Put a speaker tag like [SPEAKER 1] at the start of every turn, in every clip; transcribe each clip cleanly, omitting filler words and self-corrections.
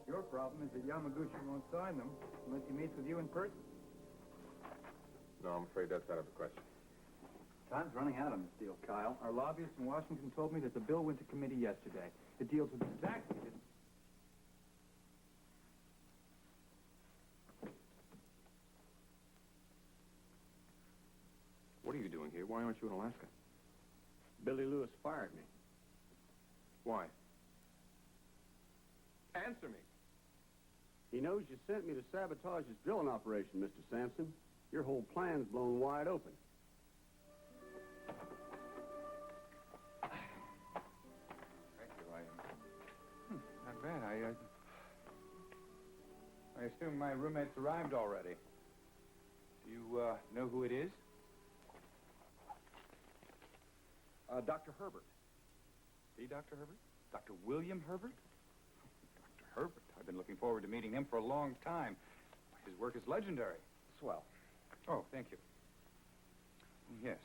[SPEAKER 1] Your problem is that Yamaguchi won't sign them unless he meets with you in person.
[SPEAKER 2] No, I'm afraid that's out of the question.
[SPEAKER 1] Time's running out on this deal, Kyle. Our lobbyists in Washington told me that the bill went to committee yesterday. It deals with exactly this.
[SPEAKER 2] What are you doing here? Why aren't you in Alaska?
[SPEAKER 3] Billy Lewis fired me.
[SPEAKER 2] Why? Answer me.
[SPEAKER 3] He knows you sent me to sabotage his drilling operation, Mr. Sampson. Your whole plan's blown wide open.
[SPEAKER 2] Thank you. Not bad.
[SPEAKER 1] I assume my roommate's arrived already.
[SPEAKER 2] Do you, know who it is?
[SPEAKER 3] Dr. Herbert.
[SPEAKER 2] The Dr. Herbert?
[SPEAKER 1] Dr. William Herbert? Dr. Herbert. I've been looking forward to meeting him for a long time. His work is legendary.
[SPEAKER 3] Swell.
[SPEAKER 1] Oh, thank you. Yes.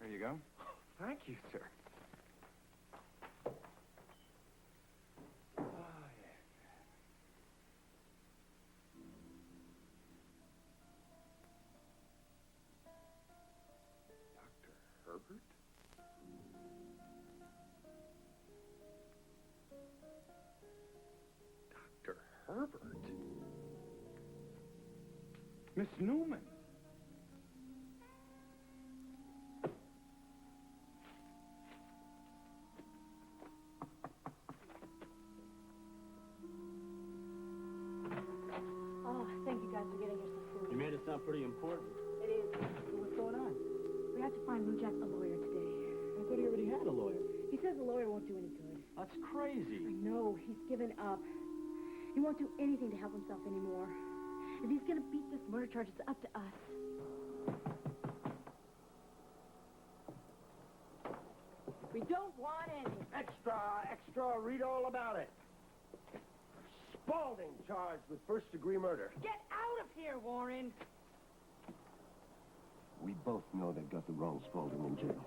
[SPEAKER 1] There you go.
[SPEAKER 2] Thank you, sir.
[SPEAKER 1] Oh, yes.
[SPEAKER 2] Dr. Herbert? Dr. Herbert?
[SPEAKER 1] Miss Newman.
[SPEAKER 4] Oh, thank you guys for getting here so soon.
[SPEAKER 3] You made it sound pretty important.
[SPEAKER 4] It is. What's going on? We have to find Lou Jack a lawyer today.
[SPEAKER 3] I thought he already had a lawyer.
[SPEAKER 4] He says the lawyer won't do any good.
[SPEAKER 3] That's
[SPEAKER 4] I
[SPEAKER 3] crazy.
[SPEAKER 4] know. He's given up. He won't do anything to help himself anymore. If he's going to beat this murder charge, it's up to us. We don't want any.
[SPEAKER 5] Extra, read all about it. Spaulding charged with first-degree murder.
[SPEAKER 4] Get out of here, Warren.
[SPEAKER 5] We both know they've got the wrong Spaulding in jail.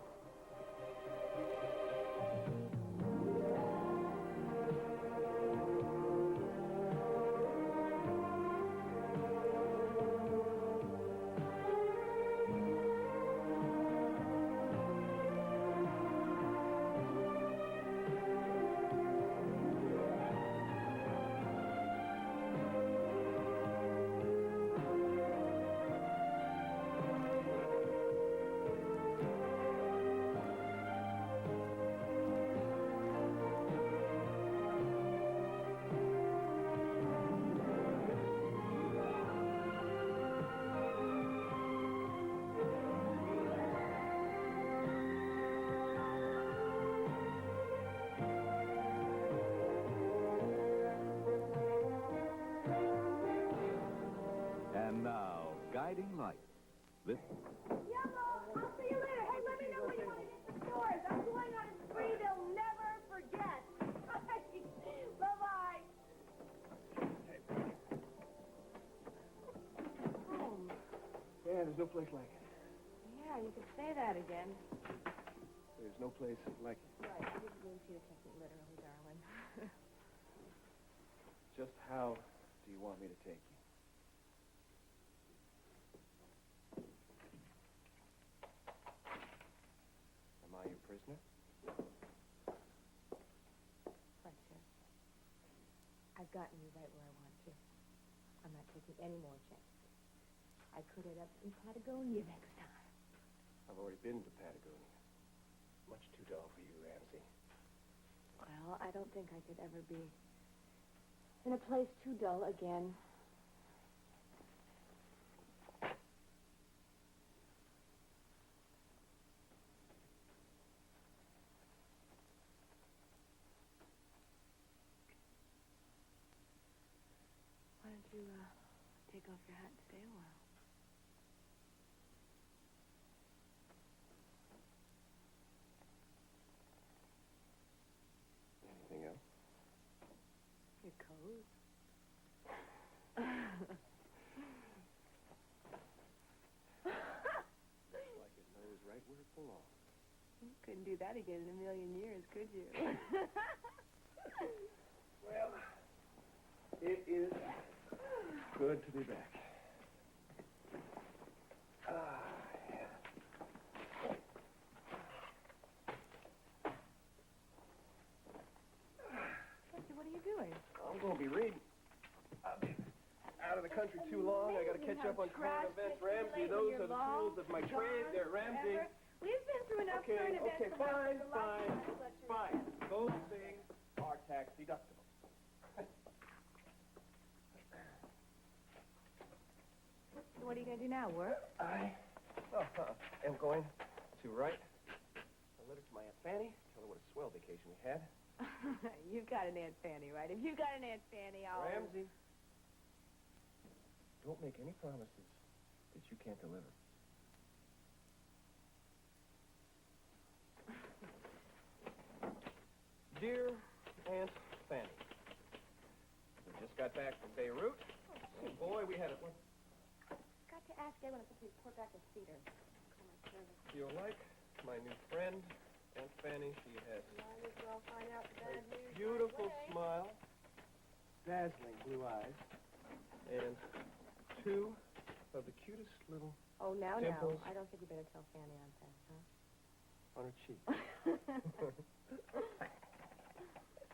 [SPEAKER 6] And now, guiding light. This...
[SPEAKER 7] Yellow, I'll see you later. Hey, let me know when you want to hit the stores. I'm going on a spree they'll never forget. Bye-bye.
[SPEAKER 4] Home.
[SPEAKER 5] Yeah, there's no place like it.
[SPEAKER 4] Yeah, you could say that again.
[SPEAKER 5] There's no place like it.
[SPEAKER 4] Right, I didn't mean you to take it literally, darling.
[SPEAKER 5] Just how do you want me to take you? Am I your prisoner?
[SPEAKER 4] Fletcher, I've gotten you right where I want you. I'm not taking any more chances. I could end up in Patagonia next time.
[SPEAKER 5] I've already been to Patagonia. Much too dull for you, Ramsey.
[SPEAKER 4] Well, I don't think I could ever be in a place too dull again. Why don't you, take off your hat and stay a while?
[SPEAKER 5] Anything else?
[SPEAKER 4] Your coat.
[SPEAKER 5] Like it knows right where it belongs.
[SPEAKER 4] You couldn't do that again in a million years, could you?
[SPEAKER 5] Good to be back.
[SPEAKER 4] Fletcher, what are you doing?
[SPEAKER 5] I'm going to be reading. I've been out of the country too long. I got to catch up on current events. Ramsey, those are the tools of my trade. They're Ramsey.
[SPEAKER 4] We've been through enough current events.
[SPEAKER 5] Okay, fine. Those things are tax deductible.
[SPEAKER 4] So what are you going to do now, work?
[SPEAKER 5] I am going to write a letter to my Aunt Fanny, tell her what a swell vacation we had.
[SPEAKER 4] You've got an Aunt Fanny, right? If you've got an Aunt Fanny, I'll...
[SPEAKER 5] Ramsey, don't make any promises that you can't deliver. Dear Aunt Fanny, we just got back from Beirut. Oh, boy, we had it.
[SPEAKER 4] Got to ask everyone if we report back to Cedar.
[SPEAKER 5] You'll like my new friend, Aunt Fanny. She has
[SPEAKER 4] Might as well find out the
[SPEAKER 5] a
[SPEAKER 4] bad news
[SPEAKER 5] beautiful
[SPEAKER 4] right away.
[SPEAKER 5] smile, dazzling blue eyes, and two of the cutest little
[SPEAKER 4] Oh, now,
[SPEAKER 5] dimples
[SPEAKER 4] I don't think you better tell Fanny on that, huh?
[SPEAKER 5] on her cheek.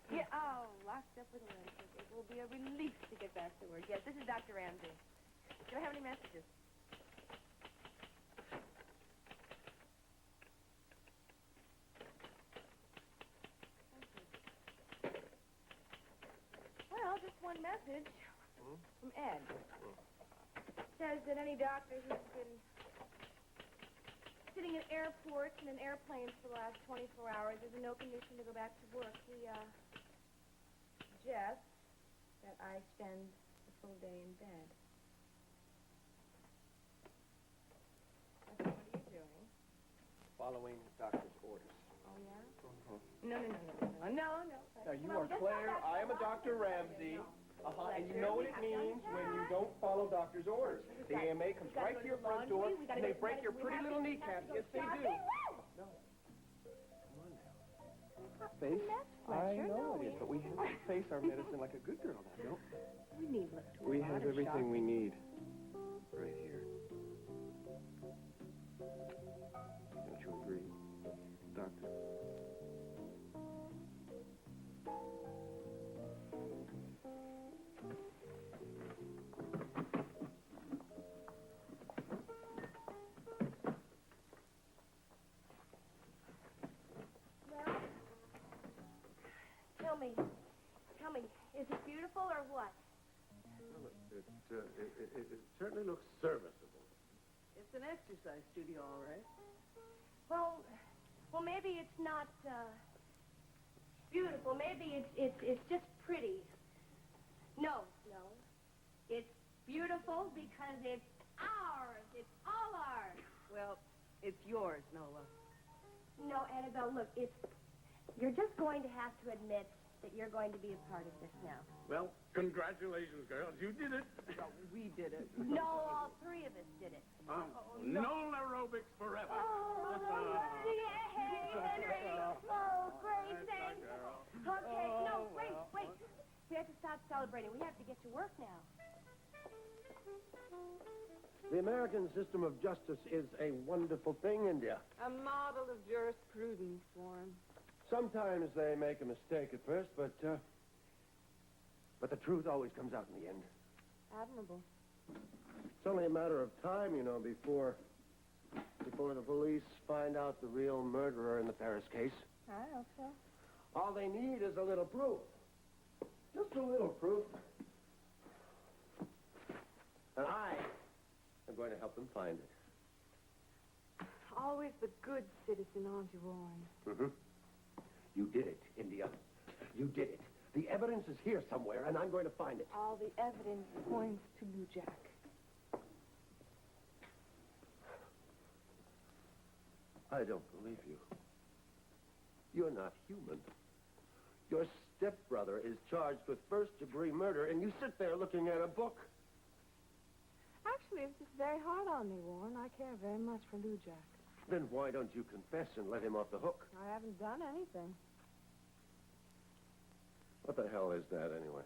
[SPEAKER 4] Yeah, oh, locked up with Lincoln. It will be a relief to get back to work. Yes, this is Dr. Ramsey. Do I have any messages? Well, just one message from Ed. Says that any doctor who's been sitting in airports and in airplanes for the last 24 hours is in no condition to go back to work. He suggests that I spend a full day in bed. What are you doing?
[SPEAKER 5] Following doctor's orders.
[SPEAKER 4] Oh, yeah? No.
[SPEAKER 5] Now, you are Claire. I am a Dr. Ramsey. And you know what it means when you don't follow doctor's orders. The AMA comes right to your front door, and they break your pretty little kneecaps. Yes, they do. No. Come on now. Face? I know it is, but we have to face our medicine like a good girl now, don't
[SPEAKER 4] We need look to
[SPEAKER 5] we? We have everything we need right here. Don't you agree, Doctor?
[SPEAKER 4] Tell me, is it beautiful or what?
[SPEAKER 3] It certainly looks serviceable.
[SPEAKER 8] It's an exercise studio, all right.
[SPEAKER 4] Well, maybe it's not, beautiful. Maybe it's just pretty. No. It's beautiful because it's ours. It's all ours.
[SPEAKER 8] Well, it's yours, Nola.
[SPEAKER 4] No, Annabelle, look, you're just going to have to admit that you're going to be a part of this now.
[SPEAKER 3] Well, congratulations, girls. You did it.
[SPEAKER 8] Well, we did it.
[SPEAKER 4] No, all three of us did it.
[SPEAKER 3] No aerobics forever.
[SPEAKER 4] Oh, yay, Henry. Oh, great, thanks. Okay, no, wait. We have to stop celebrating. We have to get to work now.
[SPEAKER 5] The American system of justice is a wonderful thing, India.
[SPEAKER 8] A model of jurisprudence, Warren.
[SPEAKER 5] Sometimes they make a mistake at first, but the truth always comes out in the end.
[SPEAKER 4] Admirable.
[SPEAKER 5] It's only a matter of time, you know, before the police find out the real murderer in the Paris case.
[SPEAKER 4] I hope so.
[SPEAKER 5] All they need is a little proof. Just a little proof. And I am going to help them find it.
[SPEAKER 8] Always the good citizen, aren't you, Warren?
[SPEAKER 5] Mm-hmm. You did it, India. You did it. The evidence is here somewhere, and I'm going to find it.
[SPEAKER 8] All the evidence points to you, Jack.
[SPEAKER 5] I don't believe you. You're not human. Your stepbrother is charged with first-degree murder, and you sit there looking at a book.
[SPEAKER 8] Actually, it's just very hard on me, Warren. I care very much for Lou Jack.
[SPEAKER 5] Then why don't you confess and let him off the hook?
[SPEAKER 8] I haven't done anything.
[SPEAKER 5] What the hell is that, anyway?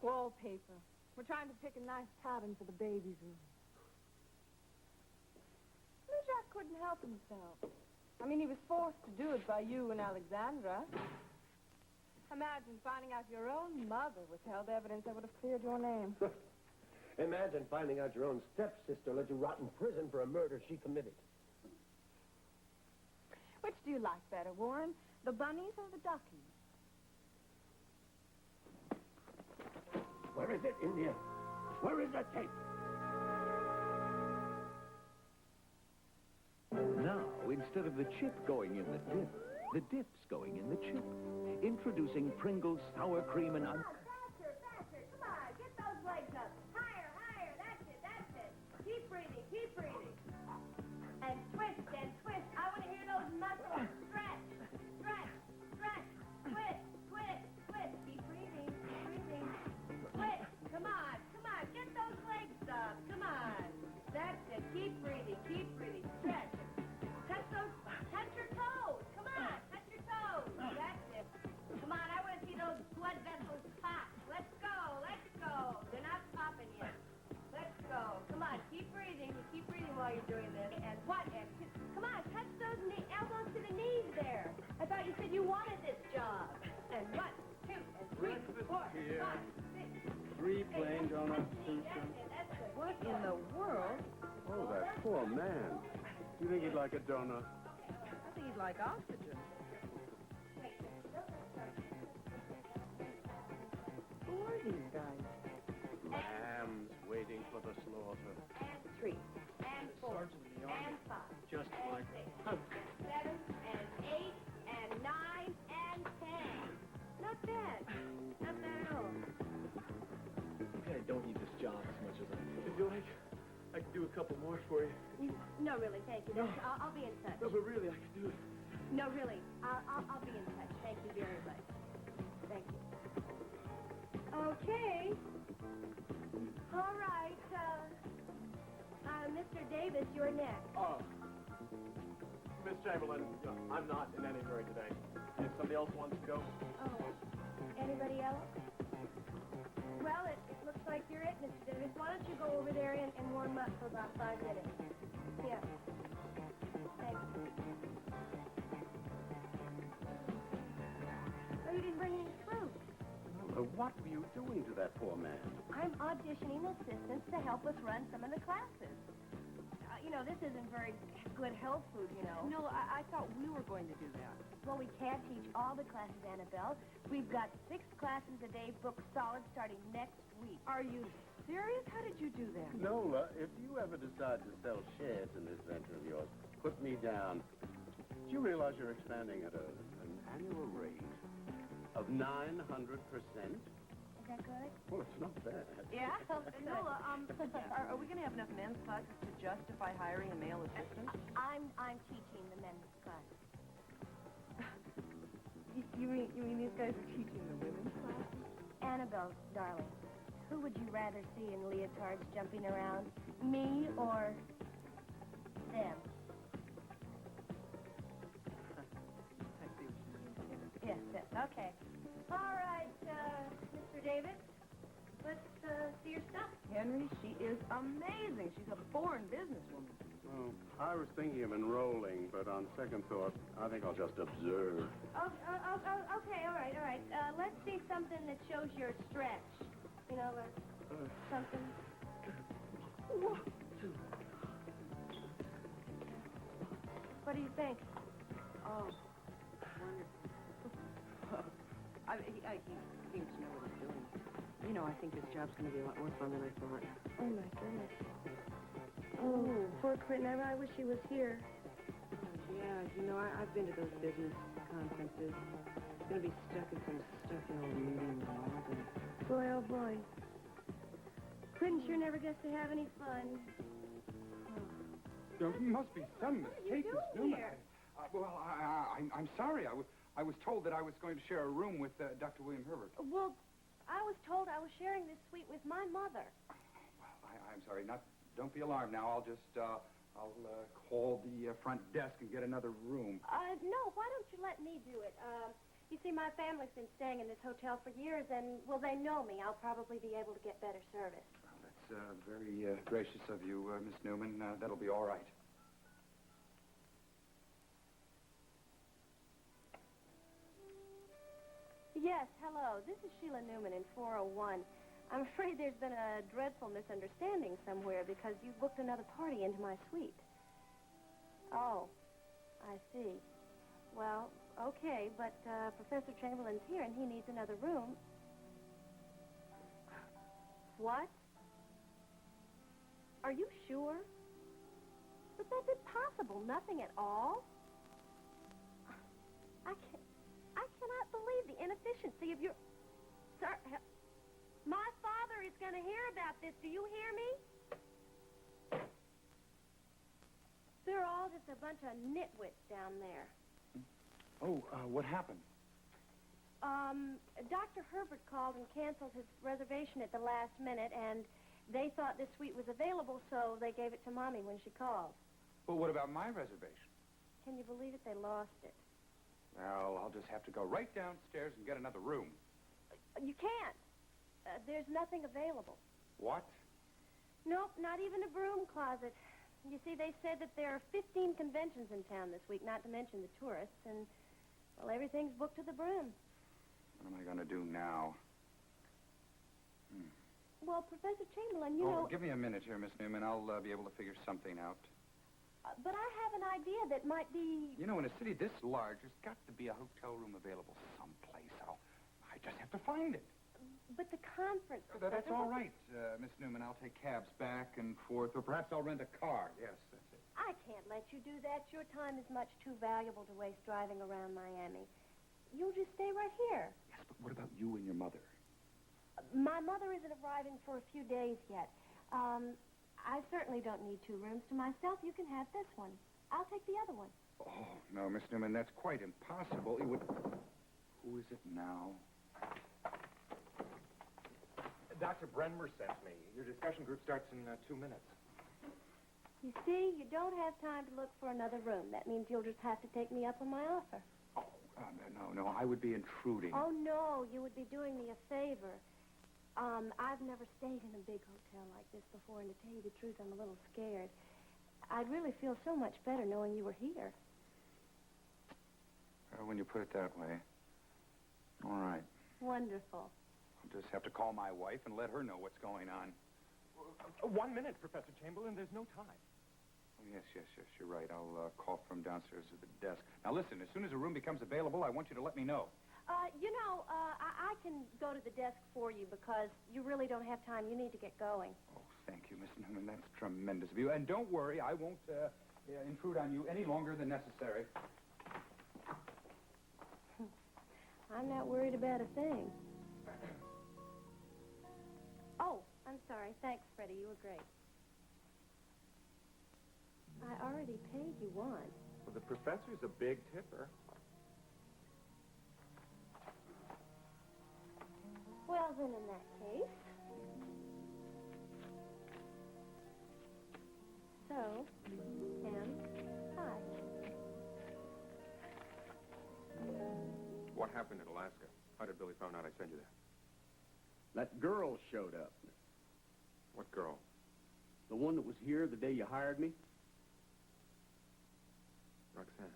[SPEAKER 8] Wallpaper. We're trying to pick a nice pattern for the baby's room. Jack couldn't help himself. I mean, he was forced to do it by you and Alexandra. Imagine finding out your own mother withheld evidence that would have cleared your name.
[SPEAKER 5] Imagine finding out your own stepsister let you rot in prison for a murder she committed.
[SPEAKER 8] Which do you like better, Warren? The bunnies or the duckies?
[SPEAKER 5] Where is it, India? Where is that tape?
[SPEAKER 6] Now, instead of the chip going in the dip's going in the chip. Introducing Pringles sour cream and onion.
[SPEAKER 7] Faster, faster, come on, get those legs up. Higher, higher, that's it, that's it. Keep breathing, keep breathing. And twist, I want to hear those muscles. Stretch, stretch, stretch, twist, twist, twist. Keep breathing, twist. Come on, get those legs up, come on. That's it, keep breathing, stretch. Touch your toes, come on, touch your toes. That's it. Come on, I want to see those blood vessels pop. Let's go. They're not popping yet. Let's go. Come on, keep breathing while you're doing this. And what? Come on, touch those elbows to the knees there. I thought you said you wanted this job. And 1, 2, and 3, 4, 5, 6.
[SPEAKER 3] 3 plain donuts,
[SPEAKER 7] That's good.
[SPEAKER 8] What in the world?
[SPEAKER 3] Oh, that poor man. You think he'd like a donut?
[SPEAKER 8] I think he'd like oxygen. Who are these guys?
[SPEAKER 5] Lambs waiting for the slaughter.
[SPEAKER 7] And 3, and 4, and 5,
[SPEAKER 5] Just
[SPEAKER 7] and
[SPEAKER 5] like
[SPEAKER 7] 6, 7, and 8, and 9, and 10. Not bad. Not bad at all.
[SPEAKER 2] I don't need this job as much as I feel like. I could do a couple more for you.
[SPEAKER 7] No, really, thank you. I'll be in touch.
[SPEAKER 2] No, but really, I could do it.
[SPEAKER 7] No, really, I'll be in touch. Thank you very much. Thank you. Okay. All right, Mr. Davis, you're next.
[SPEAKER 5] Oh. Miss Chamberlain, I'm not in any hurry today. If somebody else wants to go.
[SPEAKER 7] Oh, anybody else? Well, it looks like you're it, Mr. Davis. Why don't you go over there and warm up for about 5 minutes? Yeah. Thanks. Oh, you didn't bring any fruit.
[SPEAKER 3] What were you doing to that poor man?
[SPEAKER 7] I'm auditioning assistants to help us run some of the classes. This isn't very good health food,
[SPEAKER 8] No, I thought we were going to do that.
[SPEAKER 7] Well, we can't teach all the classes, Annabelle. We've got 6 classes a day booked solid starting next week.
[SPEAKER 8] Are you serious? How did you do that?
[SPEAKER 3] Nola, if you ever decide to sell shares in this venture of yours, put me down. Do you realize you're expanding at an annual rate of 900%?
[SPEAKER 7] Is that good?
[SPEAKER 3] Well, it's not bad.
[SPEAKER 8] Yeah? Nola, are we going to have enough men's classes to justify hiring a male assistant?
[SPEAKER 7] I'm teaching the men's class.
[SPEAKER 8] You mean these guys are teaching the women's class?
[SPEAKER 7] Annabelle, darling, who would you rather see in leotards jumping around? Me or them?
[SPEAKER 8] I see what you mean.
[SPEAKER 7] Yes, them. Okay. All right, Mr. Davis, let's see your stuff.
[SPEAKER 8] Henry, she is amazing. She's a born businesswoman.
[SPEAKER 3] Oh, I was thinking of enrolling, but on second thought, I think I'll just observe.
[SPEAKER 7] Okay, all right. Let's see something that shows your stretch. Something. What do you think?
[SPEAKER 8] Oh, wonderful. He seems to know what he's doing. I think this job's going to be a lot more fun than I thought.
[SPEAKER 7] Oh, my goodness. Oh, poor Quentin. I wish he was here.
[SPEAKER 8] Yeah, I've been to those business conferences. He's going to be stuck in some stuffy old meeting room.
[SPEAKER 7] Boy, oh, boy. Quentin sure never gets to have any fun.
[SPEAKER 1] There must be some mistake, Miss Newman.
[SPEAKER 7] here?
[SPEAKER 1] I'm sorry. I was told that I was going to share a room with Dr. William Herbert.
[SPEAKER 7] Well, I was told I was sharing this suite with my mother.
[SPEAKER 1] Well, I'm sorry. Don't be alarmed now. I'll just, I'll call the front desk and get another room.
[SPEAKER 7] No, why don't you let me do it? You see, my family's been staying in this hotel for years, and, well, they know me. I'll probably be able to get better service.
[SPEAKER 1] Well, that's very gracious of you, Miss Newman. That'll be all right.
[SPEAKER 7] Yes, hello. This is Sheila Newman in 401. I'm afraid there's been a dreadful misunderstanding somewhere because you booked another party into my suite. Oh, I see. Well, okay, but Professor Chamberlain's here and he needs another room. What? Are you sure? But that's impossible. Nothing at all. I cannot believe the inefficiency of your... Sir, my father is going to hear about this. Do you hear me? They're all just a bunch of nitwits down there.
[SPEAKER 1] Oh, what happened?
[SPEAKER 7] Dr. Herbert called and canceled his reservation at the last minute, and they thought this suite was available, so they gave it to Mommy when she called.
[SPEAKER 1] Well, what about my reservation?
[SPEAKER 7] Can you believe it? They lost it.
[SPEAKER 1] Well, I'll just have to go right downstairs and get another room.
[SPEAKER 7] You can't. There's nothing available.
[SPEAKER 1] What?
[SPEAKER 7] Nope, not even a broom closet. You see, they said that there are 15 conventions in town this week, not to mention the tourists, and, well, everything's booked to the brim.
[SPEAKER 1] What am I going to do now?
[SPEAKER 7] Well, Professor Chamberlain, you know...
[SPEAKER 1] Give me a minute here, Miss Newman. I'll be able to figure something out.
[SPEAKER 7] But I have an idea that might be...
[SPEAKER 1] You know, in a city this large, there's got to be a hotel room available someplace. I just have to find it.
[SPEAKER 7] But the conference...
[SPEAKER 1] That's all right, Miss Newman. I'll take cabs back and forth, or perhaps I'll rent a car. Yes, that's it.
[SPEAKER 7] I can't let you do that. Your time is much too valuable to waste driving around Miami. You'll just stay right here.
[SPEAKER 1] Yes, but what about you and your mother?
[SPEAKER 7] My mother isn't arriving for a few days yet. I certainly don't need 2 rooms to myself. You can have this one. I'll take the other one.
[SPEAKER 1] Oh, no, Miss Newman, that's quite impossible. It would... Who is it now?
[SPEAKER 5] Dr. Brenmer sent me. Your discussion group starts in 2 minutes.
[SPEAKER 7] You see, you don't have time to look for another room. That means you'll just have to take me up on my offer.
[SPEAKER 1] Oh, no, I would be intruding.
[SPEAKER 7] Oh, no, you would be doing me a favor. I've never stayed in a big hotel like this before, and to tell you the truth, I'm a little scared. I'd really feel so much better knowing you were here.
[SPEAKER 1] When you put it that way. All right.
[SPEAKER 7] Wonderful.
[SPEAKER 1] I'll just have to call my wife and let her know what's going on.
[SPEAKER 5] 1 minute, Professor Chamberlain. There's no time.
[SPEAKER 1] Oh, yes, you're right. I'll call from downstairs at the desk. Now, listen, as soon as a room becomes available, I want you to let me know.
[SPEAKER 7] I can go to the desk for you because you really don't have time. You need to get going.
[SPEAKER 1] Oh, thank you, Miss Newman. That's tremendous of you. And don't worry, I won't intrude on you any longer than necessary.
[SPEAKER 7] I'm not worried about a thing. Oh, I'm sorry. Thanks, Freddie. You were great. I already paid you once.
[SPEAKER 5] Well, the professor's a big tipper.
[SPEAKER 7] Well, then, in that case... So, am I.
[SPEAKER 9] What happened in Alaska? How did Billy find out I sent you there?
[SPEAKER 3] That girl showed up.
[SPEAKER 9] What girl?
[SPEAKER 3] The one that was here the day you hired me.
[SPEAKER 9] Roxanne.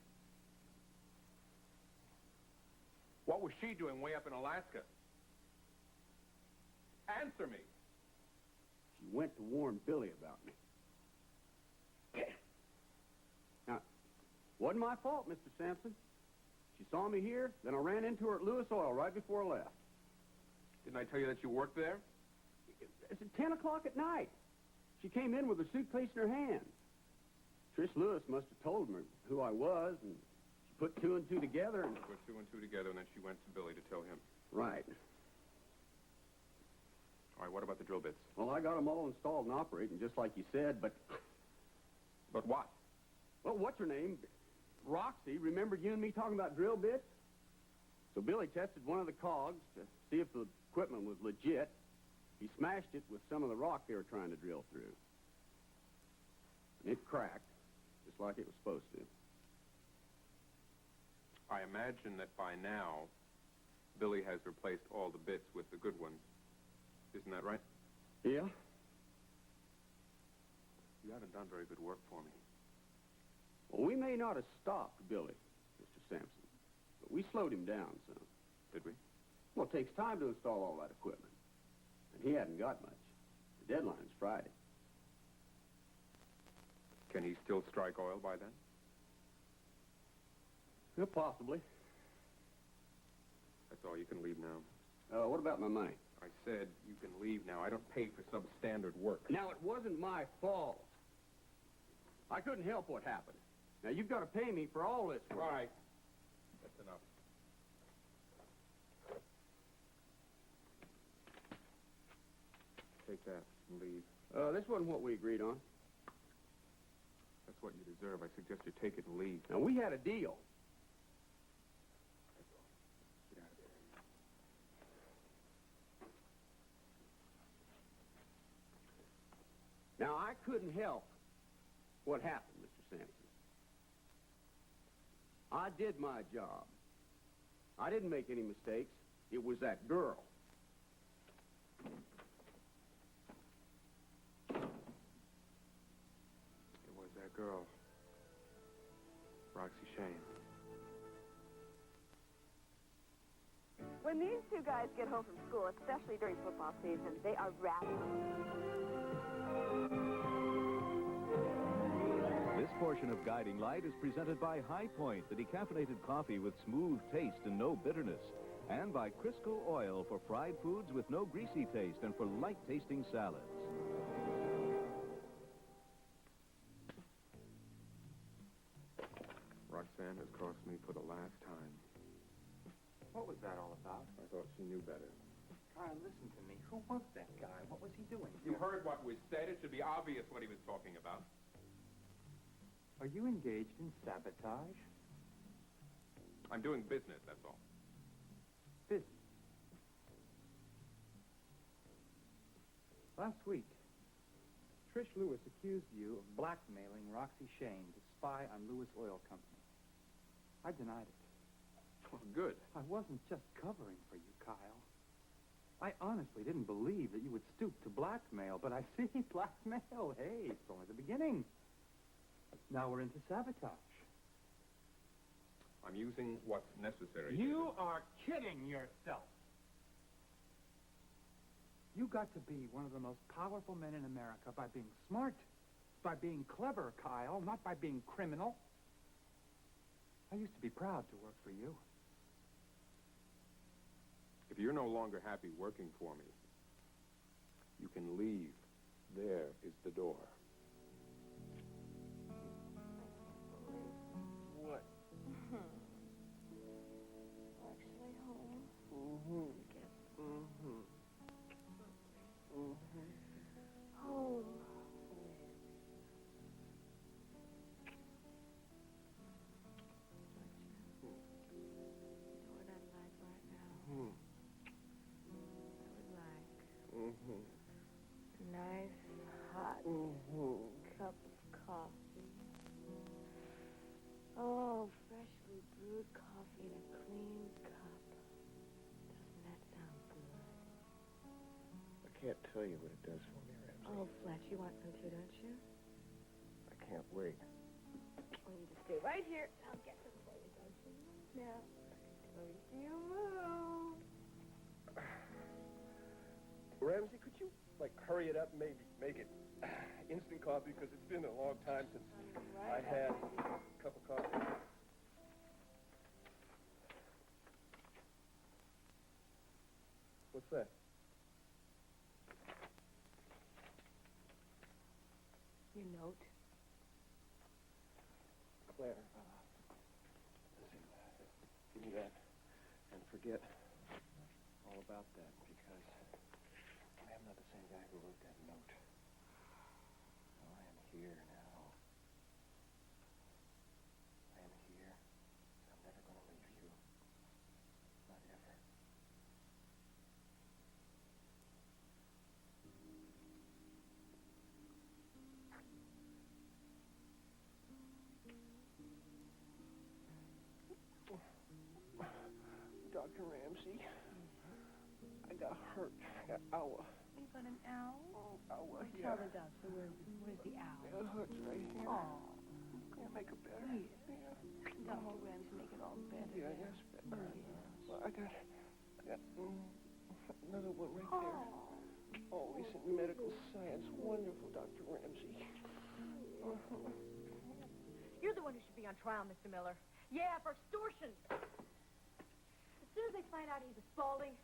[SPEAKER 9] What was she doing way up in Alaska? Answer me.
[SPEAKER 3] She went to warn Billy about me. Now, wasn't my fault, Mr. Sampson. She saw me here, then I ran into her at Lewis Oil right before I left.
[SPEAKER 9] Didn't I tell you that you worked there?
[SPEAKER 3] It's at 10 o'clock at night. She came in with a suitcase in her hand. Trish Lewis must have told her who I was, and she put 2 and 2 together and...
[SPEAKER 9] Put 2 and 2 together, and then she went to Billy to tell him.
[SPEAKER 3] Right.
[SPEAKER 9] All right, what about the drill bits?
[SPEAKER 3] Well, I got them all installed and operating, just like you said, but...
[SPEAKER 9] But what?
[SPEAKER 3] Well, what's her name? Roxy remembered you and me talking about drill bits. So Billy tested one of the cogs to see if the equipment was legit. He smashed it with some of the rock they were trying to drill through. And it cracked, just like it was supposed to.
[SPEAKER 9] I imagine that by now has replaced all the bits with the good ones. Isn't that right?
[SPEAKER 3] Yeah?
[SPEAKER 9] You haven't done very good work for me.
[SPEAKER 3] Well, we may not have stopped Billy, Mr. Sampson, but we slowed him down some.
[SPEAKER 9] Did we?
[SPEAKER 3] Well, it takes time to install all that equipment. And he hadn't got much. The deadline's Friday.
[SPEAKER 9] Can he still strike oil by then?
[SPEAKER 3] Yeah, possibly.
[SPEAKER 9] That's all. You can leave now.
[SPEAKER 3] What about my money?
[SPEAKER 9] I said you can leave now. I don't pay for substandard work.
[SPEAKER 3] Now, it wasn't my fault. I couldn't help what happened. Now, you've got to pay me for all this work.
[SPEAKER 9] All right. That's enough. Take that and leave.
[SPEAKER 3] This wasn't what we agreed on.
[SPEAKER 9] That's what you deserve. I suggest you take it and leave.
[SPEAKER 3] Now, we had a deal.
[SPEAKER 9] Get out of here.
[SPEAKER 3] Now, I couldn't help what happened, Mr. Sampson. I did my job. I didn't make any mistakes. It was that girl.
[SPEAKER 9] It was that girl, Roxy Shane.
[SPEAKER 10] When these two guys get home from school, especially during football season, they are rabid.
[SPEAKER 6] This portion of Guiding Light is presented by High Point, the decaffeinated coffee with smooth taste and no bitterness. And by Crisco Oil for fried foods with no greasy taste and for light-tasting salads.
[SPEAKER 9] Roxanne has crossed me for the last time.
[SPEAKER 1] What was that all about?
[SPEAKER 9] I thought she knew better.
[SPEAKER 1] Kyle, listen to me. Who was that guy? What was he doing?
[SPEAKER 9] You heard what was said. It should be obvious what he was talking about.
[SPEAKER 1] Are you engaged in sabotage?
[SPEAKER 9] I'm doing business, that's all.
[SPEAKER 1] Business. Last week, Trish Lewis accused you of blackmailing Roxy Shane to spy on Lewis Oil Company. I denied it.
[SPEAKER 9] Well, good.
[SPEAKER 1] I wasn't just covering for you, Kyle. I honestly didn't believe that you would stoop to blackmail, but I see blackmail. Hey, it's only the beginning. Now we're into sabotage.
[SPEAKER 9] I'm using what's necessary.
[SPEAKER 1] You are kidding yourself. You got to be one of the most powerful men in America by being smart, by being clever, Kyle, not by being criminal. I used to be proud to work for you.
[SPEAKER 9] If you're no longer happy working for me, you can leave. There is the door.
[SPEAKER 5] What?
[SPEAKER 10] Actually, home.
[SPEAKER 5] Mm-hmm.
[SPEAKER 10] Home. You know what I'd like right now? I would like a nice, hot cup of coffee. Oh, freshly brewed coffee in a clean cup. Doesn't that sound good?
[SPEAKER 5] I can't tell you what it does for me, Ramsey.
[SPEAKER 10] Oh, Fletch, you want some too, don't you?
[SPEAKER 5] I can't wait.
[SPEAKER 10] Well, you just stay right here. I'll get them for you, don't you? Now, don't you move.
[SPEAKER 5] Ramsey, could you, hurry it up and maybe make it instant coffee? Because it's been a long time since I had a cup of coffee. What's that?
[SPEAKER 10] Your note.
[SPEAKER 5] Claire, listen, give me that and forget all about that because I am not the same guy who wrote that note. I am here now. I am here. I'm never going to leave you. Not ever. Dr. Ramsey. I got hurt. I got owl.
[SPEAKER 4] You got an owl?
[SPEAKER 5] Oh, owl,
[SPEAKER 4] Tell the doctor where's the owl.
[SPEAKER 5] It hurts right here.
[SPEAKER 4] Oh.
[SPEAKER 5] Yeah, make it better.
[SPEAKER 4] Yeah. Dr. Ramsey, make it all better.
[SPEAKER 5] Yeah, yes, better.
[SPEAKER 4] Yes.
[SPEAKER 5] Well, I got another one right there. Oh, recent medical science. Wonderful, Dr. Ramsey.
[SPEAKER 10] You're the one who should be on trial, Mr. Miller. Yeah, for extortion. As soon as they find out he's a Spaulding,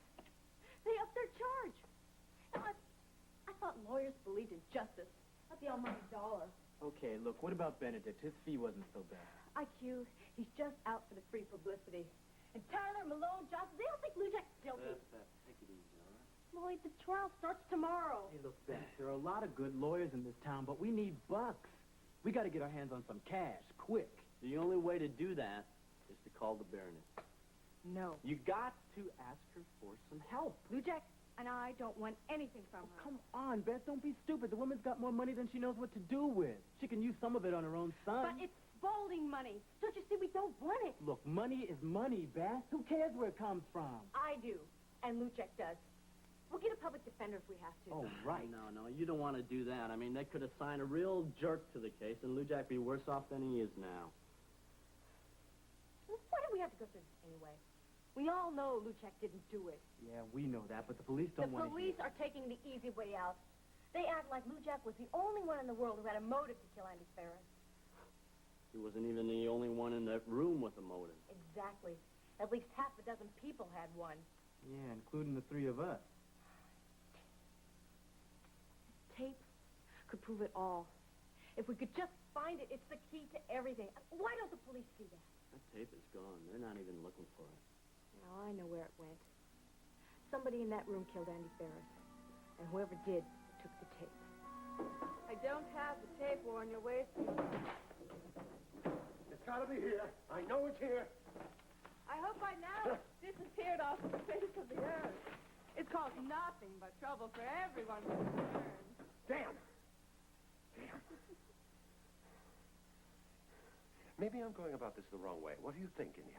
[SPEAKER 10] they up their charge. Now, I thought lawyers believed in justice, not the almighty dollar.
[SPEAKER 2] Okay, look, what about Benedict? His fee wasn't so bad.
[SPEAKER 10] IQ, he's just out for the free publicity. And Tyler, Malone, Johnson, they don't think Lujak's guilty.
[SPEAKER 2] Take it easy, all right?
[SPEAKER 10] Lloyd, the trial starts tomorrow.
[SPEAKER 2] Hey, look, Beth, there are a lot of good lawyers in this town, but we need bucks. We got to get our hands on some cash, quick.
[SPEAKER 11] The only way to do that is to call the Baroness.
[SPEAKER 10] No.
[SPEAKER 11] You got to ask her for some help.
[SPEAKER 10] Lujak and I don't want anything from her.
[SPEAKER 2] Come on, Beth, don't be stupid. The woman's got more money than she knows what to do with. She can use some of it on her own son.
[SPEAKER 10] But it's Spaulding money. Don't you see we don't want it?
[SPEAKER 2] Look, money is money, Beth. Who cares where it comes from?
[SPEAKER 10] I do, and Lujak does. We'll get a public defender if we have to.
[SPEAKER 2] Oh, right.
[SPEAKER 11] No, you don't want to do that. I mean, they could assign a real jerk to the case, and Lujak be worse off than he is now.
[SPEAKER 10] Why do we have to go through this anyway? We all know Lujak didn't do it.
[SPEAKER 2] Yeah, we know that, but the police don't want to
[SPEAKER 10] The police are taking the easy way out. They act like Lujak was the only one in the world who had a motive to kill Andy Ferris.
[SPEAKER 11] He wasn't even the only one in that room with a motive.
[SPEAKER 10] Exactly. At least half a dozen people had one.
[SPEAKER 2] Yeah, including the three of us.
[SPEAKER 10] Tape could prove it all. If we could just find it, it's the key to everything. Why don't the police see that?
[SPEAKER 11] That tape is gone. They're not even looking for it.
[SPEAKER 10] Now, I know where it went. Somebody in that room killed Andy Ferris. And whoever did took the tape.
[SPEAKER 8] I don't have the tape, Warren. You're wasting it.
[SPEAKER 5] It's got to be here. I know it's here.
[SPEAKER 8] I hope by now it's disappeared off the face of the earth. It's caused nothing but trouble for everyone concerned.
[SPEAKER 5] Damn. Maybe I'm going about this the wrong way. What do you think, India?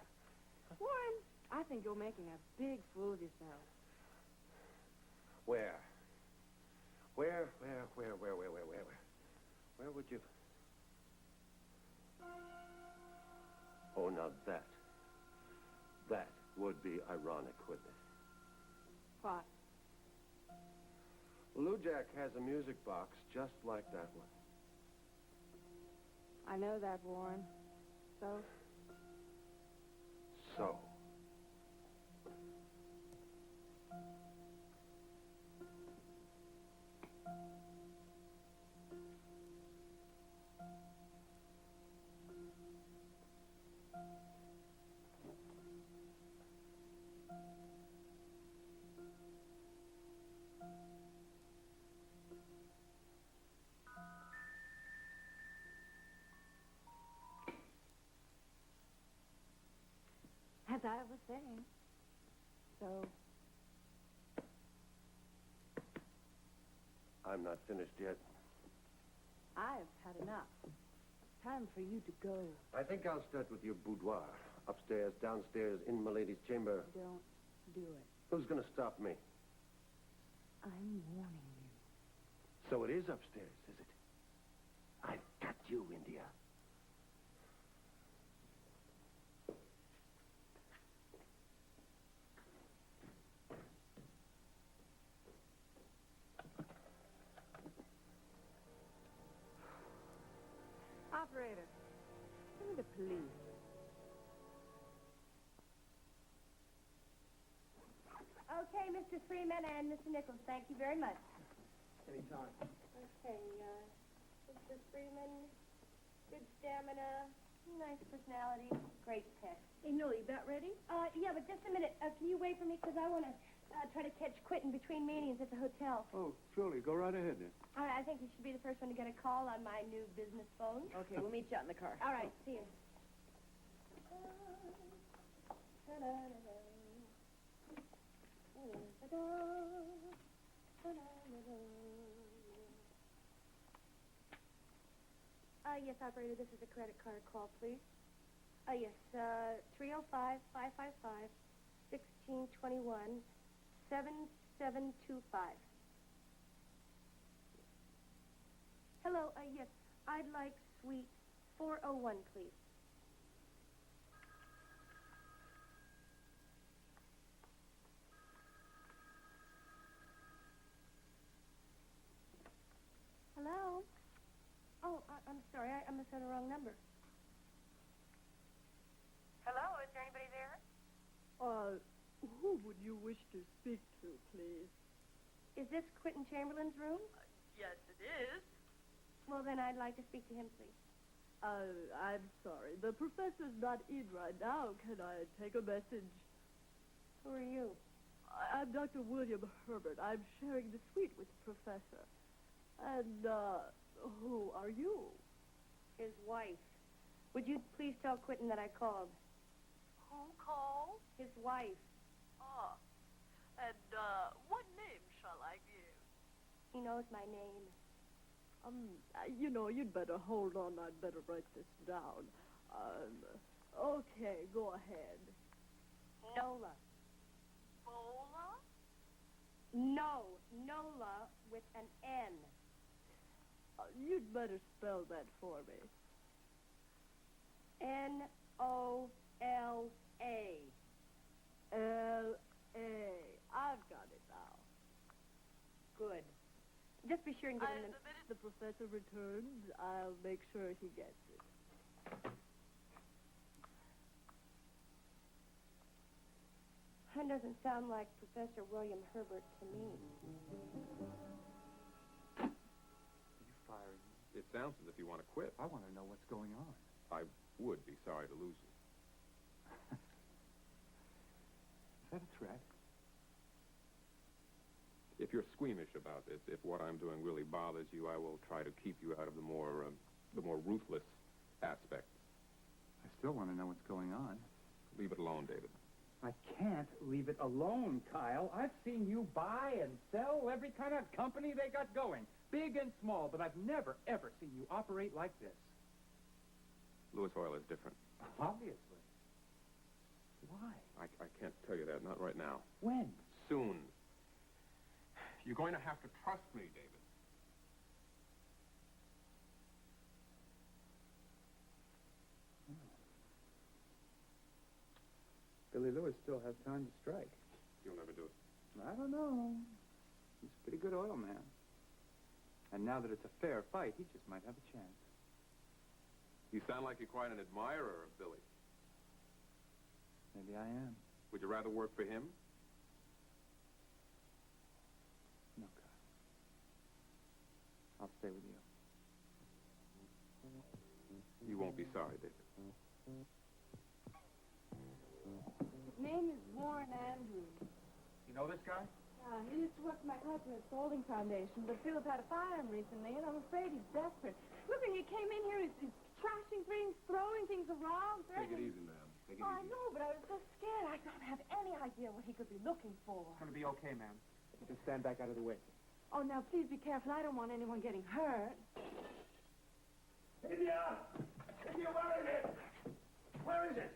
[SPEAKER 8] Warren, I think you're making a big fool of yourself.
[SPEAKER 5] Where? Where would you... Oh, now that would be ironic, wouldn't it?
[SPEAKER 8] What?
[SPEAKER 5] Lujak has a music box just like that one.
[SPEAKER 8] I know that, Warren. So?
[SPEAKER 5] So?
[SPEAKER 10] As I was saying. So,
[SPEAKER 5] I'm not finished yet.
[SPEAKER 8] I've had enough. Time for you to go.
[SPEAKER 5] I think I'll start with your boudoir. Upstairs, downstairs, in Milady's chamber.
[SPEAKER 8] Don't do it.
[SPEAKER 5] Who's going to stop me?
[SPEAKER 8] I'm warning you.
[SPEAKER 5] So it is upstairs, is it? I've got you, India.
[SPEAKER 8] Operator, give me the police.
[SPEAKER 7] Okay, Mr. Freeman and Mr. Nichols, thank you very much.
[SPEAKER 2] Anytime.
[SPEAKER 7] Okay, Mr. Freeman, good stamina, nice personality, great pick.
[SPEAKER 10] Hey, Noel, you about ready?
[SPEAKER 7] Yeah, but just a minute. Can you wait for me? Because I want to try to catch Quentin between meetings at the hotel.
[SPEAKER 3] Oh, surely. Go right ahead, then.
[SPEAKER 7] All right, I think you should be the first one to get a call on my new business phone.
[SPEAKER 10] Okay, we'll meet you out in the car.
[SPEAKER 7] All right, see you. Yes, operator, this is a credit card call, please. Yes, 305-555-1621, D310epi3. Hello, yes, I'd like suite 401, please. Hello? Oh, I'm sorry, I must have the wrong number. Hello, is there anybody there?
[SPEAKER 8] Who would you wish to speak to, please?
[SPEAKER 7] Is this Quentin Chamberlain's room?
[SPEAKER 8] Yes, it is.
[SPEAKER 7] Well, then I'd like to speak to him, please.
[SPEAKER 8] I'm sorry. The professor's not in right now. Can I take a message?
[SPEAKER 7] Who are you?
[SPEAKER 8] I'm Dr. William Herbert. I'm sharing the suite with the professor. And, who are you?
[SPEAKER 7] His wife. Would you please tell Quentin that I called?
[SPEAKER 8] Who called?
[SPEAKER 7] His wife.
[SPEAKER 8] Ah. And, what name shall I give?
[SPEAKER 7] He knows my name.
[SPEAKER 8] You'd better hold on. I'd better write this down. Okay, go ahead.
[SPEAKER 7] Nola.
[SPEAKER 8] Bola?
[SPEAKER 7] No, Nola with an N.
[SPEAKER 8] You'd better spell that for me.
[SPEAKER 7] N-O-L-A.
[SPEAKER 8] L-A. I've got it now.
[SPEAKER 7] Good. Just be sure and give him
[SPEAKER 8] The minute the professor returns, I'll make sure he gets it.
[SPEAKER 7] That doesn't sound like Professor William Herbert to me.
[SPEAKER 1] Are you firing me?
[SPEAKER 9] It sounds as if you want to quit.
[SPEAKER 1] I want to know what's going on.
[SPEAKER 9] I would be sorry to lose you.
[SPEAKER 1] Is that a threat?
[SPEAKER 9] If you're squeamish about this, if what I'm doing really bothers you, I will try to keep you out of the more ruthless aspects.
[SPEAKER 1] I still want to know what's going on.
[SPEAKER 9] Leave it alone, David.
[SPEAKER 1] I can't leave it alone, Kyle. I've seen you buy and sell every kind of company they got going, big and small, but I've never, ever seen you operate like this.
[SPEAKER 9] Lewis Oil is different.
[SPEAKER 1] Obviously. Why?
[SPEAKER 9] I can't tell you that, not right now.
[SPEAKER 1] When?
[SPEAKER 9] Soon. You're going to have to trust me, David.
[SPEAKER 1] Billy Lewis still has time to strike.
[SPEAKER 9] You'll never do it.
[SPEAKER 1] I don't know. He's a pretty good oil man. And now that it's a fair fight, he just might have a chance.
[SPEAKER 9] You sound like you're quite an admirer of Billy.
[SPEAKER 1] Maybe I am.
[SPEAKER 9] Would you rather work for him?
[SPEAKER 1] No, Kyle. I'll stay with you.
[SPEAKER 9] You won't be sorry, David.
[SPEAKER 8] His name is Warren Andrews.
[SPEAKER 1] You know this guy?
[SPEAKER 8] He used to work for my husband at Spaulding Foundation, but Philip had to fire him recently, and I'm afraid he's desperate. Look, when he came in here, he's trashing things, throwing things around.
[SPEAKER 9] Take it easy, ma'am. Take it easy.
[SPEAKER 8] I know, but I was so scared. I don't have any idea what he could be looking for.
[SPEAKER 1] It's going to be okay, ma'am. Just stand back out of the way.
[SPEAKER 8] Oh, now, please be careful. I don't want anyone getting hurt.
[SPEAKER 5] India! India, where is it? Where is it?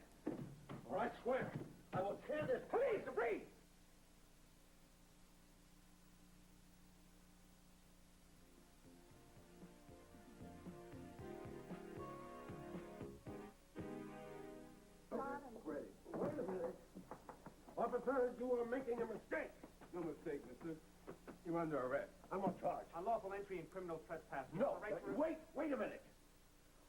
[SPEAKER 5] Or I swear, I will tear this... Please, breathe! Ready. Wait a minute. Officer, you are making a mistake.
[SPEAKER 9] No mistake, mister. You're under arrest.
[SPEAKER 5] I'm on charge.
[SPEAKER 1] Unlawful entry and criminal trespass.
[SPEAKER 5] No, wait a minute.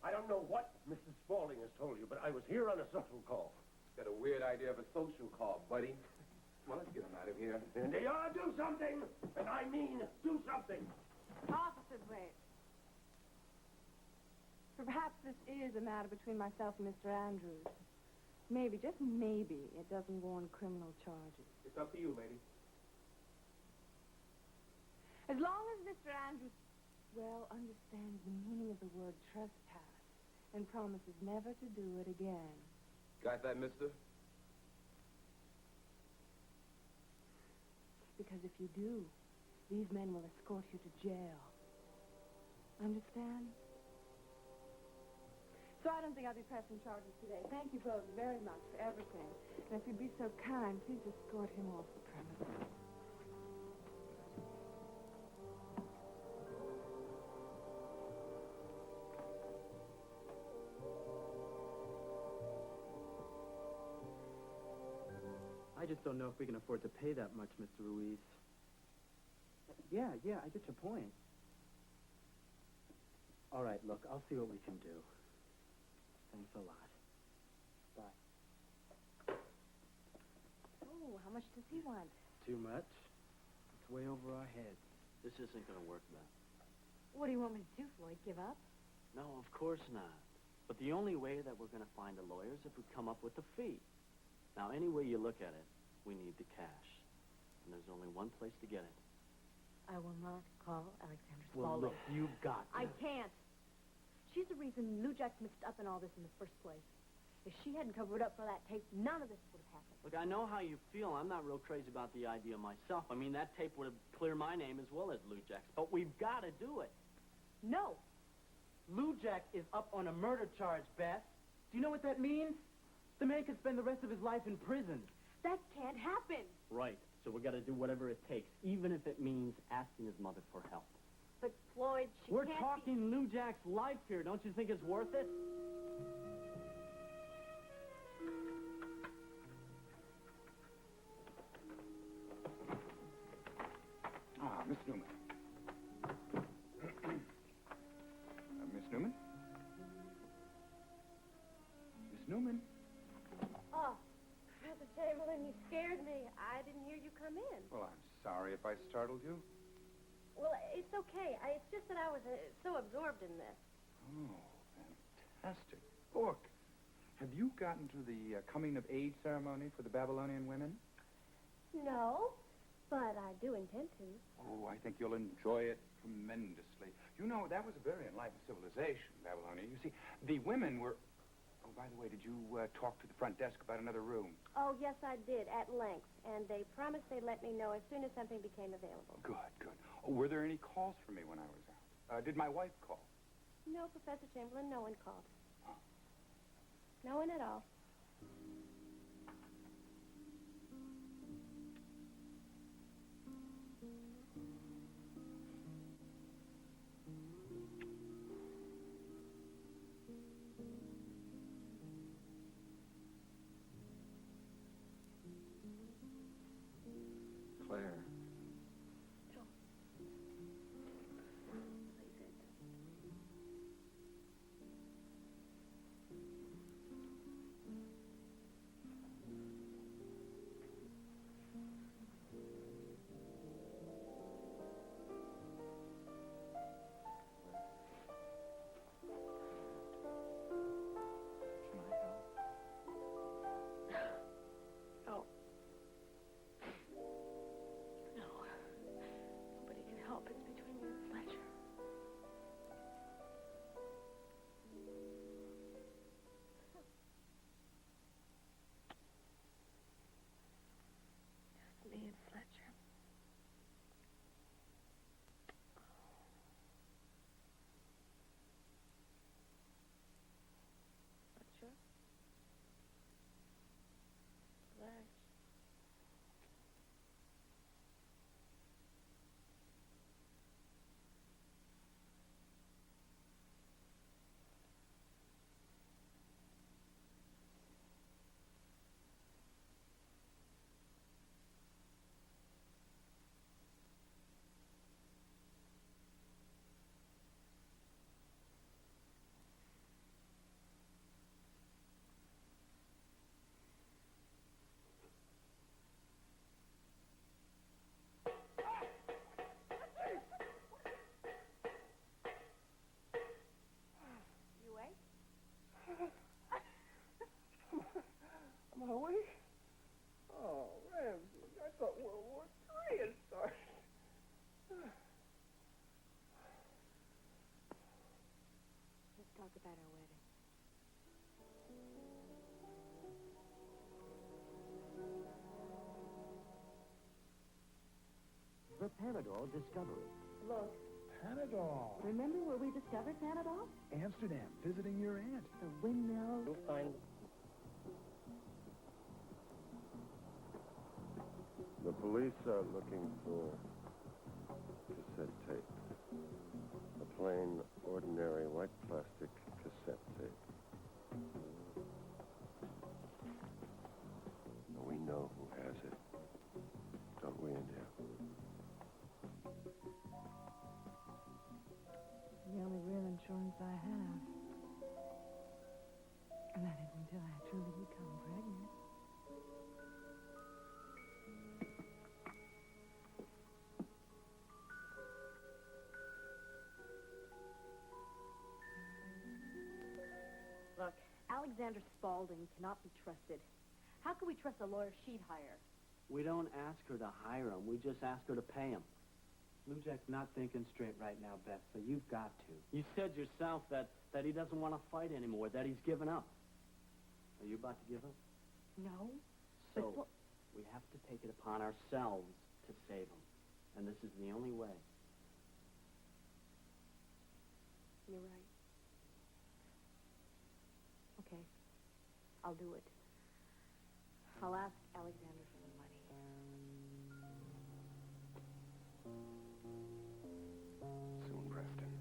[SPEAKER 5] I don't know what Mrs. Spaulding has told you, but I was here on a social call.
[SPEAKER 9] Got a weird idea of a social call, buddy. Well, let's get him out of here.
[SPEAKER 5] And they ought to do something, and I mean do something.
[SPEAKER 8] Officer, wait. Perhaps this is a matter between myself and Mr. Andrews. Maybe, just maybe, it doesn't warrant criminal charges.
[SPEAKER 1] It's up to you, lady.
[SPEAKER 8] As long as Mr. Andrews well understands the meaning of the word trespass and promises never to do it again.
[SPEAKER 9] Got that, mister?
[SPEAKER 8] Because if you do, these men will escort you to jail. Understand? So I don't think I'll be pressing charges today. Thank you both very much for everything. And if you'd be so kind, please escort him off the premises.
[SPEAKER 11] just don't know if we can afford to pay that much, Mr. Ruiz. Yeah, I get your point. All right, look, I'll see what we can do. Thanks a lot. Bye.
[SPEAKER 4] Oh, how much does he want?
[SPEAKER 11] Too much? It's way over our heads. This isn't going to work, Beth.
[SPEAKER 4] What do you want me to do, Floyd? Give up?
[SPEAKER 11] No, of course not. But the only way that we're going to find a lawyer is if we come up with a fee. Now, any way you look at it, we need the cash. And there's only one place to get it.
[SPEAKER 4] I will not call Alexandra
[SPEAKER 11] Well,
[SPEAKER 4] Spaulding.
[SPEAKER 11] look, you've got to.
[SPEAKER 10] I can't. She's the reason Lou Jack's mixed up in all this in the first place. If she hadn't covered up for that tape, none of this would have happened.
[SPEAKER 11] Look, I know how you feel. I'm not real crazy about the idea myself. I mean, that tape would have cleared my name as well as Lou Jack's. But we've got to do it.
[SPEAKER 10] No.
[SPEAKER 11] Lou Jack is up on a murder charge, Beth. Do you know what that means? The man could spend the rest of his life in prison.
[SPEAKER 10] That can't happen.
[SPEAKER 11] Right. So we got to do whatever it takes, even if it means asking his mother for help.
[SPEAKER 10] But, Floyd, she
[SPEAKER 11] We're
[SPEAKER 10] can't
[SPEAKER 11] talking Lou Jack's life here. Don't you think it's worth it?
[SPEAKER 12] Ah, Miss Newman. Miss Newman? Miss Newman?
[SPEAKER 7] Oh, Professor Chamberlain, you scared me. I didn't hear you come in.
[SPEAKER 12] Well, I'm sorry if I startled you.
[SPEAKER 7] Well, it's okay. It's just that I was so absorbed in this.
[SPEAKER 12] Oh, fantastic book. Have you gotten to the coming-of-age ceremony for the Babylonian women?
[SPEAKER 7] No, but I do intend to.
[SPEAKER 12] Oh, I think you'll enjoy it tremendously. You know, that was a very enlightened civilization, Babylonia. You see, the women were... Oh, by the way, did you talk to the front desk about another room?
[SPEAKER 7] Oh, yes, I did, at length. And they promised they'd let me know as soon as something became available.
[SPEAKER 12] Good, good. Oh, were there any calls for me when I was out? Did my wife call?
[SPEAKER 7] No, Professor Chamberlain, no one called. No one at all.
[SPEAKER 11] Claire.
[SPEAKER 10] Nobody can help. It's between you and Fletcher. Just me and Fletcher. Fletcher? Fletch. You awake?
[SPEAKER 5] Am I awake? Oh, Ramsey, I thought World War III had started.
[SPEAKER 4] Let's talk about our wedding.
[SPEAKER 13] The Panadol Discovery.
[SPEAKER 4] Look,
[SPEAKER 5] Panadol.
[SPEAKER 4] remember where we discovered Panadol?
[SPEAKER 5] Amsterdam, visiting your aunt.
[SPEAKER 4] The windmill.
[SPEAKER 11] You'll find...
[SPEAKER 14] The police are looking for cassette tape. A plain, ordinary white plastic cassette tape. We know who has it.
[SPEAKER 10] Alexander Spaulding cannot be trusted. How can we trust a lawyer she'd hire?
[SPEAKER 11] We don't ask her to hire him. We just ask her to pay him.
[SPEAKER 15] Blue Jack's not thinking straight right now, Beth, so you've got to.
[SPEAKER 11] You said yourself that he doesn't want to fight anymore, that he's given up. Are you about to give up?
[SPEAKER 10] No.
[SPEAKER 11] So, we have to take it upon ourselves to save him. And this is the only way.
[SPEAKER 10] You're right. Okay. I'll do it. I'll ask Alexander for the money.
[SPEAKER 9] Soon, Preston.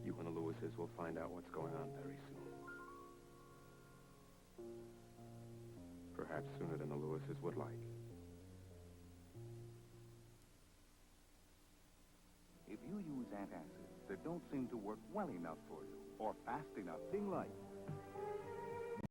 [SPEAKER 9] You and the Lewises will find out what's going on very soon. Perhaps sooner than the Lewises would like.
[SPEAKER 16] If you use antacids that don't seem to work well enough for you, or fast enough,
[SPEAKER 6] Light.